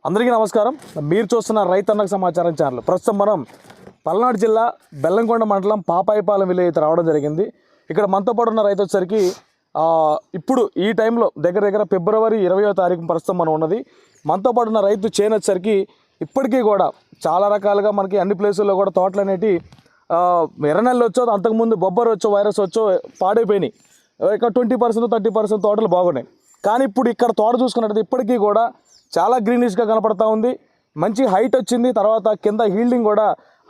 అందరికీ నమస్కారం. మీరు చూస్తున్న రైతన్నకు సమాచారం ఛానల్. ప్రస్తుతం మనం పల్నాడు జిల్లా బెల్లంకొండ మండలం పాపాయిపాలెం విలేజ్ అయితే రావడం జరిగింది. ఇక్కడ మనతో పాటు ఉన్న రైతు వచ్చేసరికి ఇప్పుడు ఈ టైంలో దగ్గర దగ్గర ఫిబ్రవరి 20వ తారీఖు ప్రస్తుతం మనం ఉన్నది. మనతో పాటు ఉన్న రైతు చేను వచ్చేసరికి ఇప్పటికీ కూడా చాలా రకాలుగా మనకి అన్ని ప్లేసుల్లో కూడా తోటలు అనేవి ఎర్రనెల్లు వచ్చో అంతకుముందు బొబ్బరు వచ్చో వైరస్ వచ్చో పాడైపోయినాయి. ఇక 20% 30% తోటలు బాగున్నాయి. కానీ ఇప్పుడు ఇక్కడ తోట చూసుకున్నట్టు ఇప్పటికీ కూడా చాలా గ్రీనిష్గా కనపడతా ఉంది. మంచి హైట్ వచ్చింది. తర్వాత కింద హీల్డింగ్ కూడా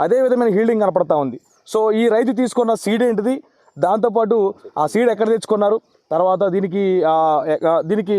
అదే విధమైన హీల్డింగ్ కనపడతా ఉంది. సో ఈ రైతు తీసుకున్న సీడ్ ఏంటిది, దాంతోపాటు ఆ సీడ్ ఎక్కడ తెచ్చుకున్నారు, తర్వాత దీనికి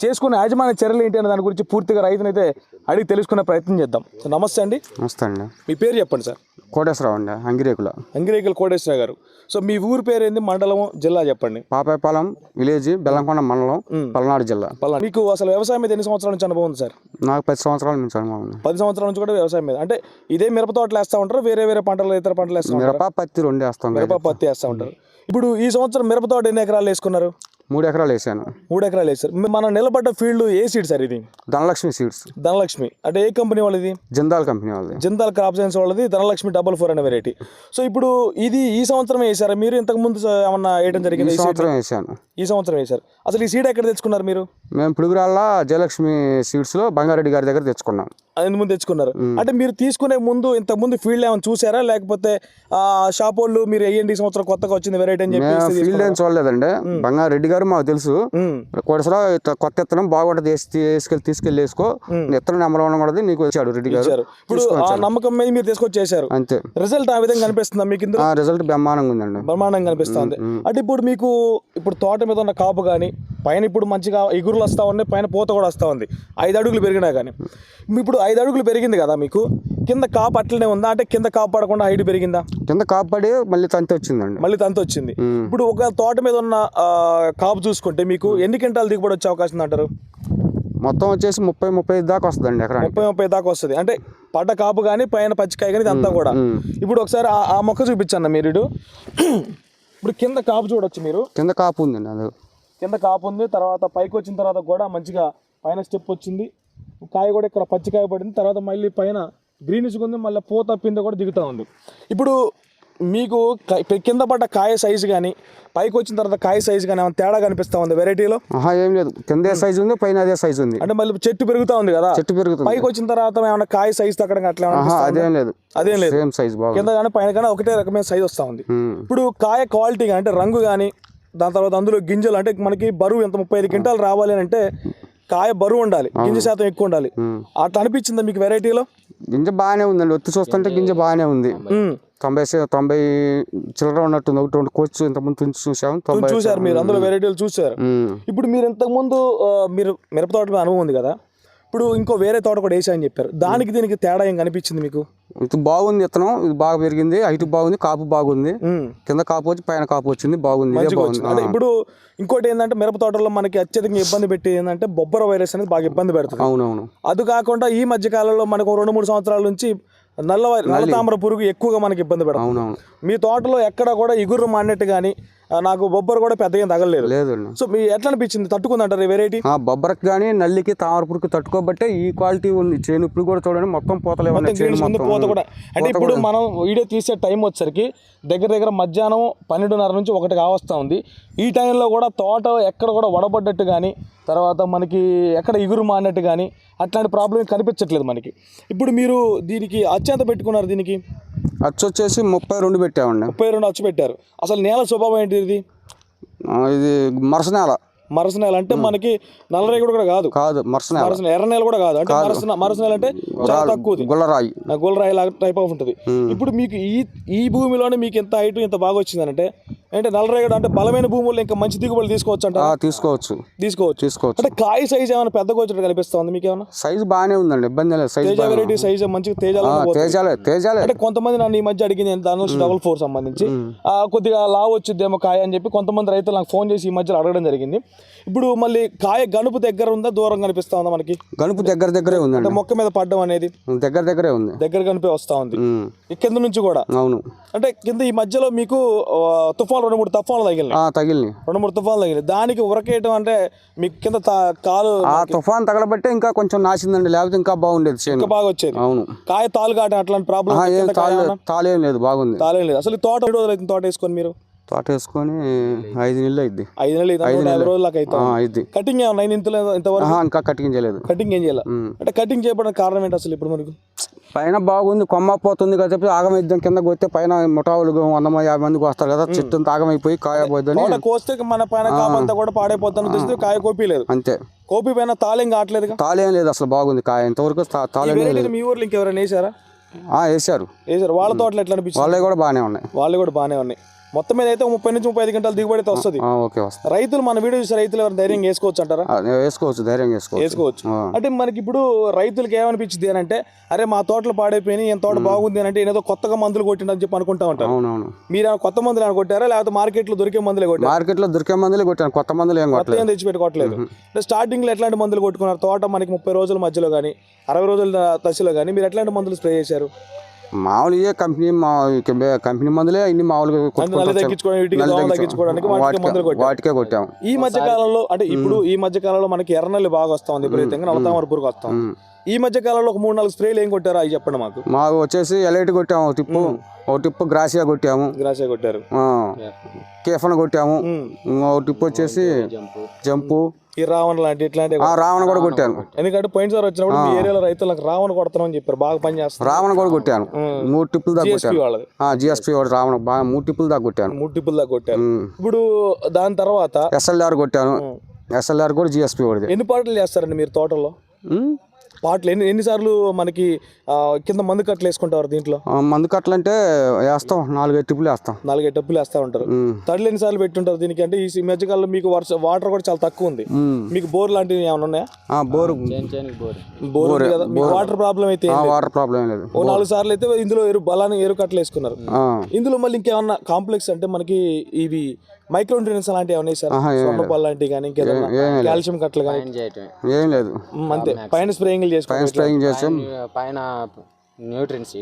చేసుకునే యాజమాన్య చర్యలు ఏంటి అనే దాని గురించి పూర్తిగా రైతునైతే అడిగి తెలుసుకునే ప్రయత్నం చేద్దాం. నమస్తే అండి. నమస్తే అండి. మీ పేరు చెప్పండి సార్. కోటేశ్వరరావు అండి, అంగిరేకుల కోటేశ్వరరావు గారు. సో మీ ఊరు పేరు ఏంది, మండలం, జిల్లా చెప్పండి. పాపాయిపాలెం విలేజ్, బెల్లంకొండ మండలం, పల్నాడు జిల్లా. మీకు అసలు వ్యవసాయం మీద ఎన్ని సంవత్సరాల నుంచి అనుభవం ఉంది సార్? నాకు 10 సంవత్సరాల నుంచి అనుభవం ఉంది. 10 సంవత్సరాల నుంచి కూడా వ్యవసాయం మీద. అంటే ఇదే మిరప తోటలు వేస్తూ ఉంటారు, వేరే వేరే పంటలు, ఇతర పంటలు వేస్తూ ఉంటారు? మిరప పత్తి రెండు వేస్తాం. మిరప పత్తి వేస్తూ ఉంటారు. ఇప్పుడు ఈ సంవత్సరం మిరప తోట ఎన్ని ఎకరాలు వేసుకున్నారు? 3 ఎకరాలు వేసాను. 3 ఎకరాలు వేసారు. మనం నిలబడ్డ ఫీల్డ్ ఏ సీడ్ సార్ ఇది? ధనలక్ష్మి సీడ్స్. ధనలక్ష్మి అంటే ఏ కంపెనీ వాళ్ళది? జిందాల్ కంపెనీ వాళ్ళది. జిందాల్ క్రాప్ సైన్స్ వాళ్ళది ధనలక్ష్మి 44 అనే వెరైటీ. సో ఇప్పుడు ఇది ఈ సంవత్సరం వేసారా మీరు? ఇంతకు ముందు ఏమన్నా వేయడం జరిగింది? ఈ సంవత్సరం వేసాను. ఈ సంవత్సరం వేసారు. అసలు ఈ సీడ్ ఎక్కడ తెచ్చుకున్నారు మీరు? మేము పుడుగురాళ్ళ జయలక్ష్మి సీడ్స్ లో బంగారెడ్డి గారి దగ్గర తెచ్చుకున్నాం. అది ముందు తెచ్చుకున్నారు. అంటే మీరు తీసుకునే ముందు ఇంతకు ముందు ఫీల్డ్ ఏమైనా చూసారా, లేకపోతే షాప్ వాళ్ళు మీరు వేయండి ఈ సంవత్సరం కొత్తగా వచ్చింది వెరైటీ అని చెప్పి? ఫీల్డ్ ఏం చూడలేదండి. బంగారెడ్డి గారు మాకు తెలుసు. కోటేశ్వరరావు కొత్త ఇత్తనం బాగుంటది, తీసుకెళ్ళి వేసుకో, ఇత్తనం నెంబర్ 1 కూడా నీకు వచ్చాడు రెడ్డి గారు. ఇప్పుడు ఆ నమ్మకం మీద మీరు తీసుకొచ్చేసారు. అంతే. రిజల్ట్ ఆ విధంగా కనిపిస్తుందా మీకు? రిజల్ట్ బ్రహ్మాండంగా ఉందండి. బ్రహ్మాండంగా కనిపిస్తుంది. అంటే ఇప్పుడు మీకు ఇప్పుడు తోట మీద ఉన్న కాపు కానీ పైన ఇప్పుడు మంచిగా ఇగురులు వస్తూ ఉన్నాయి, పైన పూత కూడా వస్తూ ఉంది. 5 అడుగులు పెరిగినా కానీ ఇప్పుడు 5 అడుగులు పెరిగింది కదా, మీకు కింద కాపు అట్లనే ఉందా? అంటే కింద కాపు పడకుండా హైట్ పెరిగిందా? కింద కాపు పడి మళ్ళీ తంతి వచ్చిందండి. మళ్ళీ తంతి వచ్చింది. ఇప్పుడు ఒక తోట మీద ఉన్న కాపు చూసుకుంటే మీకు ఎన్ని క్వింటాలు దిగుబడి వచ్చే అవకాశం ఉంది అంటారు? మొత్తం వచ్చేసి 30-35 దాకా వస్తుందండి. ఎకరా 30-30 దాకా వస్తుంది. అంటే పడ్డ కాపు కానీ పైన పచ్చికాయ కానీ ఇదంతా కూడా. ఇప్పుడు ఒకసారి ఆ మొక్క చూపించండి మీరు. ఇప్పుడు కింద కాపు చూడొచ్చు మీరు. కింద కాపు ఉందండి. అది కింద కాపు ఉంది. తర్వాత పైకి వచ్చిన తర్వాత కూడా మంచిగా పైన స్టెప్ వచ్చింది. కాయ కూడా ఇక్కడ పచ్చికాయ పడింది. తర్వాత మళ్ళీ పైన గ్రీనిష్గా ఉంది. మళ్ళీ పూత పింద కూడా దిగుతూ ఉంది. ఇప్పుడు మీకు కింద పడ్డ కాయ సైజు కానీ పైకి వచ్చిన తర్వాత కాయ సైజు కానీ ఏమైనా తేడా కనిపిస్తా ఉంది వెరైటీలో? ఏం లేదు. కింద సైజు ఉంది, పైన అదే సైజు ఉంది. అంటే మళ్ళీ చెట్టు పెరుగుతూ ఉంది కదా, చెట్టు పెరుగుతుంది. పైకి వచ్చిన తర్వాత ఏమైనా కాయ సైజు తగ్గడం అట్లా? అదేం లేదు. అదేం లేదు. సేమ్ సైజ్ బాగుంది. కింద కానీ పైన కానీ ఒకటే రకమైన సైజు వస్తూ ఉంది. ఇప్పుడు కాయ క్వాలిటీ అంటే రంగు కానీ, దాని తర్వాత అందులో గింజలు అంటే మనకి బరువు ఎంత 35 క్వింటాలు రావాలి అని అంటే కాయ బరువు ఉండాలి, గింజ శాతం ఎక్కువ ఉండాలి. అట్లా అనిపించిందా మీకు వెరైటీలో? గింజ బాగానే ఉందండి. ఒత్తి చూస్తుంటే గింజ బాగానే ఉంది. 90 చిల్లర ఉన్నట్టుంది. 1-2 కోచ్ ఇంతకుముందు చూసారు మీరు, అందులో వెరైటీలు చూసారు. ఇప్పుడు మీరు ఇంతకుముందు మీరు మిరప తోట మీద అనుభవం ఉంది కదా, ఇప్పుడు ఇంకో వేరే తోట కూడా వేసాయని చెప్పారు. దానికి దీనికి తేడా ఏం కనిపించింది మీకు? ఇది బాగుంది. ఇత్తనం ఇది బాగా పెరిగింది, హైట్ బాగుంది, కాపు బాగుంది. కింద కాపు వచ్చి పైన కాపు వచ్చింది, బాగుంది. అంటే ఇప్పుడు ఇంకోటి ఏంటంటే మిరప తోటలో మనకి అత్యధికంగా ఇబ్బంది పెట్టేది ఏంటంటే బొబ్బర వైరస్ అనేది బాగా ఇబ్బంది పెడుతుంది. అవునవును. అది కాకుండా ఈ మధ్య కాలంలో మనకు 2-3 సంవత్సరాల నుంచి నల్ల తామర పురుగు ఎక్కువగా మనకి ఇబ్బంది పెడుతుంది. అవునవును. మీ తోటలో ఎక్కడ కూడా ఇగురు మాడినట్టు కానీ నాకు బొబ్బర కూడా పెద్దగా తగలేదు. లేదండి. సో మీ ఎట్లా అనిపించింది, తట్టుకుందంటారు ఈ వెరైటీ? బొబ్బరకు కానీ నల్లికి తామర పురుగు తట్టుకోబట్టే ఈ క్వాలిటీ ఉంది. చేను ఇప్పుడు కూడా చూడండి మొత్తం పూతలే ఉన్నాయి. పూత కూడా అంటే ఇప్పుడు మనం వీడియో తీసే టైం వచ్చేసరికి దగ్గర దగ్గర మధ్యాహ్నం 12:30 నుంచి 1 కావస్తూ ఉంది. ఈ టైంలో కూడా తోట ఎక్కడ కూడా వడబడ్డట్టు కానీ, తర్వాత మనకి ఎక్కడ ఇగురు మాడినట్టు కానీ అట్లాంటి ప్రాబ్లం కనిపించట్లేదు మనకి. ఇప్పుడు మీరు దీనికి అత్యంత పెట్టుకున్నారు, దీనికి అచ్చు వచ్చేసి 32 పెట్టామండి. 32 అచ్చు పెట్టారు. అసలు నేల స్వభావం ఏంటి ఇది? ఇది మరసనేల. మరసనేల అంటే మనకి నల్లరేగడి కూడా కాదు, మరసనేల. ఎర్ర నేల కూడా కాదు. అంటే మరసనేల అంటే చాలా తక్కువది, గుల్లరాయి లాగా టైప్ ఆఫ్ ఉంటుంది. ఇప్పుడు మీకు ఈ భూమిలోనే మీకు ఎంత హైట్ ఇంత బాగా వచ్చిందంటే అంటే నల్లరేగడి అంటే బలమైన భూముల్లో ఇంకా మంచి దిగుబడి తీసుకోవచ్చు అంట. తీసుకోవచ్చు. అంటే కాయ సైజ్ ఏమైనా పెద్దగా వచ్చినట్టు కనిపిస్తుంది మీకు? ఏమైనా సైజ్ బాగానే ఉందండి, ఇబ్బంది లేదు. తేజ వెరైటీ సైజ్ మంచిగా తేజాలే. అంటే కొంతమంది నన్ను ఈ మధ్య అడిగింది ధనుష్ 44 సంబంధించి కొద్దిగా లావు వచ్చిద్దేమో కాయ అని చెప్పి కొంతమంది రైతులు నాకు ఫోన్ చేసి ఈ మధ్యలో అడగడం జరిగింది. ఇప్పుడు మళ్ళీ కాయ గనుపు దగ్గర ఉందా, దూరం కనిపిస్తా ఉందా మనకి? గనుపు దగ్గరే ఉందండి, అంటే మొక్క మీద పడ్డం అనేది దగ్గరే ఉంది, దగ్గర కనిపే వస్తా ఉంది ఈ కింద నుంచి కూడా. అవును. అంటే కింద ఈ మధ్యలో మీకు తుఫాన్ 2-3 తుఫాన్లు తగిలినాయి. 2-3 తుఫాన్లు తగిలినాయి. దానికి ఉరకేయటం అంటే మీకు కింద కాలు ఆ తుఫాన్ తగలబట్టే ఇంకా కొంచెం నాసిందండి, లేకపోతే ఇంకా బాగుండేది, ఇంకా బాగా వచ్చేది. అవును. కాయ తాలు కాట అట్లాంటి ప్రాబ్లం తాలేం లేదు, బాగుంది. తాలేం లేదు. అసలు తోట 2 రోజులు అయితే తోట వేసుకొని మీరు తోట వేసుకొని 5 నెలలు అయింది. 5 నెలలు 50 రోజుల దాకా అయితే కటింగ్ ఏమన్నా ఇంతవరకు ఇంకా కటింగ్ చేయలేదు. కటింగ్ ఏం చేయాలి అంటే కటింగ్ చేయడానికి కారణం ఏంటి అసలు? ఇప్పుడు మనకు పైన బాగుంది, కొమ్మ పోతుంది కదా చెప్పి ఆగమైద్దాం, కింద కొస్తే పైన ముఠావులు 150 మందికి వస్తారు కదా, చెట్టు అంతా ఆగమైపోయి కాయ పోద్దని కోస్తే మన పైన కాపంతా కూడా పాడైపోతాను తెలిస్తే కాయ కోపి లేదు. అంతే, కోపి పైన తాళేం కావట్లేదు. తాళేం లేదు, అసలు బాగుంది కాయ ఇంతవరకు తాళేం లేదు. మీ ఊర్లో ఇంకెవరైనా వేసారా? వేసారు. వాళ్ళ తోటలు ఎట్లా అనిపించింది? వాళ్ళవి కూడా బాగానే ఉన్నాయి. మొత్తం మీద అయితే 30 నుంచి 35 గంటలు దిగుబడి అయితే వస్తుంది. రైతులు మన వీడియో చూసి రైతులు ఎవరు ధైర్యం వేసుకోవచ్చు అంటారా? వేసుకోవచ్చు, ధైర్యం వేసుకోవచ్చు. అంటే మనకి ఇప్పుడు రైతులకి ఏమనిపించింది అని అంటే, అరే మా తోటలు పాడైపోయినాయి, ఏం తోట బాగుంది అని అంటే ఏదో కొత్తగా మందులు కొట్టిందని చెప్పి అనుకుంటా ఉంటారు. అవునవును. మీరు కొత్త మందులు అని కొట్టారా, లేకపోతే మార్కెట్లో దొరికే మందులే కొట్టారు? మార్కెట్లో దొరికే మందులే కొట్టాను, కొత్త మందులు ఏం కొట్టలేదు, తెచ్చి పెట్టుకోవట్లేదు. స్టార్టింగ్ లో ఎట్లాంటి మందులు కొట్టుకున్నారు? తోట మనకి 30 రోజుల మధ్యలో కానీ 60 రోజుల దశలో కానీ మీరు ఎట్లాంటి మందులు స్ప్రే చేశారు? మామూలుగా కంపెనీ మందులే ఇన్ని మామూలుగా వాటికే కొట్టాము. ఈ మధ్య కాలంలో అంటే ఇప్పుడు ఈ మధ్య కాలంలో మనకి ఎర్రనల్లి బాగా వస్తా ఉంది, విపరీతంగా నల్లతామర పురుగు వస్తాం. ఈ మధ్య కాలంలో ఒక 3-4 స్ప్రేలు ఏం కొట్టారో అవి చెప్పండి మాకు. మాకు వచ్చేసి ఎలైట్ కొట్టాము, ఒక టిప్పు గ్రాసియా కొట్టాము, కొట్టారు, కేఫన్ కొట్టాము, ఒక టిప్పు వచ్చేసి జంపు, ఈ రావణ లాంటి ఇట్లాంటి రావణ కూడా కొట్టాను. ఎందుకంటే పోయినసారి వచ్చినప్పుడు మీ ఏరియాలో రైతులకు రావణ కొడతామని చెప్పారు, బాగా పని చేస్తారు. రావణ కూడా కొట్టాను, 3 టిప్పులు దాకా కొట్టాను. GSP వాడు రావణ బాగా 3 టిప్పులు దాకా కొట్టాను. 3 టిప్పులు దాకా కొట్టాను. ఇప్పుడు దాని తర్వాత SLR కొట్టాను, SLR కూడా GSP వాడిది. ఎన్ని పాటలు చేస్తారండి మీరు తోటలో? పాటలు ఎన్నిసార్లు మనకి కింద మందు కట్టలు వేసుకుంటారు దీంట్లో? మందు కట్టలు అంటే వేస్తాం, 4-5 టిప్పులు వేస్తాం. 4-5 టప్పులు వేస్తా ఉంటారు. తడులు ఎన్నిసార్లు పెట్టుంటారు దీనికి? అంటే ఈ మధ్యకాలంలో మీకు వాటర్ కూడా చాలా తక్కువ ఉంది. మీకు బోర్ లాంటివి ఏమైనా ఉన్నాయా? బోర్ కదా, వాటర్ ప్రాబ్లం అయితే వాటర్ ప్రాబ్లం లేదు. 4 సార్లు అయితే ఇందులో ఎరువు కట్టలు వేసుకున్నారు. ఇందులో మళ్ళీ ఇంకేమన్నా కాంప్లెక్స్ అంటే మనకి ఇవి మైక్రో న్యూట్రియన్స్ అలాంటివి ఏమన్నా వేసారు? సొన్నపాలు లాంటివి కానీ ఇంకేదైనా కాల్షియం కట్టలు కానీ ఏం లేదు. అంతే, పైన స్ప్రేయింగ్ చేసాం, పైన న్యూట్రియన్స్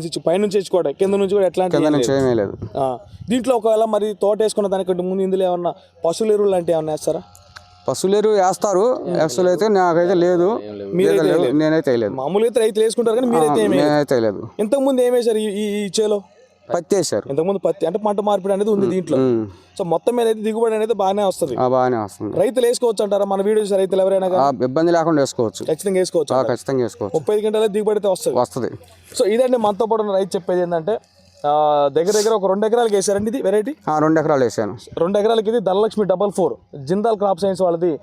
ఇచ్చి పైన నుంచి తెచ్చుకోవడం, కింద నుంచి కూడా ఎట్లాంటి లేదు. దీంట్లో ఒకవేళ మరి తోట వేసుకున్న దానికంటే ముందు ఇందులో ఏమన్నా పశువుల ఎరువులు లాంటివి ఏమన్నా వేస్తారా? పశువుల ఎరువు వేస్తారు, యాక్చువల్ అయితే నాకైతే లేదు, నేనైతే వేయలేదు. మామూలుగా అయితే రైతులు వేసుకుంటారు కానీ మీరైతే నేనైతే వేయలేదు. ఇంతకు ముందు ఏం వేశారు ఈ చేలో? పత్తి వేశారు. ఇంతకుముందు పత్తి అంటే పంట మార్పిడి అనేది ఉంది దీంట్లో. సో మొత్తం మీద అయితే దిగుబడి అనేది బాగానే వస్తుంది. రైతులు వేసుకోవచ్చు అంటారా? మన వీడియో చూసి రైతులు ఎవరైనా ఇబ్బంది లేకుండా వేసుకోవచ్చు, ఖచ్చితంగా వేసుకోవచ్చు. 35 గంటల దిగుబడి అయితే వస్తుంది. సో ఇదండి మనతో పాటు ఉన్న రైతు చెప్పేది ఏంటంటే, దగ్గర ఒక 2 ఎకరాలకు వేసారండి ఇది వెరైటీ. 2 ఎకరాలు వేసాను. 2 ఎకరాలకి ఇది ధనలక్ష్మి 44 జిందాల్ క్రాప్ సైన్స్ వాళ్ళది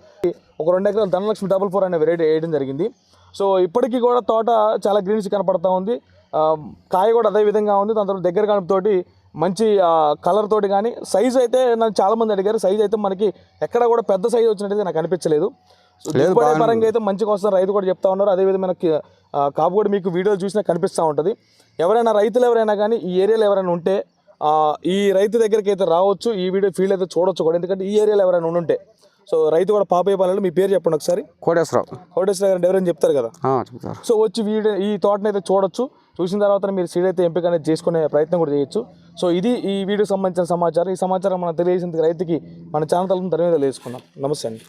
ఒక 2 ఎకరాలు ధనలక్ష్మి 44 అనే వెరైటీ వేయడం జరిగింది. సో ఇప్పటికీ కూడా తోట చాలా గ్రీన్స్ కనపడతా ఉంది, కాయ కూడా అదే విధంగా ఉంది. దాని తర్వాత దగ్గర కనుపుతోటి మంచి కలర్ తోటి కానీ సైజ్ అయితే నాకు చాలామంది అడిగారు, సైజ్ అయితే మనకి ఎక్కడ కూడా పెద్ద సైజ్ వచ్చినట్టయితే నాకు అనిపించలేదు. దిగుబడి పరంగా అయితే మంచిగా వస్తుంది రైతు కూడా చెప్తా ఉన్నారు. అదేవిధంగా కాపు కూడా మీకు వీడియో చూసినా కనిపిస్తూ ఉంటుంది. రైతులు ఎవరైనా కానీ ఈ ఏరియాలో ఎవరైనా ఉంటే ఈ రైతు దగ్గరికి అయితే రావచ్చు, ఈ వీడియో ఫీల్డ్ అయితే చూడొచ్చు కూడా, ఎందుకంటే ఈ ఏరియాలో ఎవరైనా ఉంటే. సో రైతు కూడా పాపయ్యపాలెంలో, మీ పేరు చెప్పండి ఒకసారి. కోటేశ్వరరావు గారు ఎవరైనా చెప్తారు కదా. సో వచ్చి ఈ తోటని అయితే చూడొచ్చు, చూసిన తర్వాత మీరు సీడ్ అయితే ఎంపిక అనేది చేసుకునే ప్రయత్నం కూడా చేయొచ్చు. సో ఇది ఈ వీడియోకి సంబంధించిన సమాచారం. ఈ సమాచారం మనం తెలియజేసిన రైతుకి మన ఛానల్ తరఫున ధన్యవాదాలు తెలుసుకుందాం. నమస్తే అండి.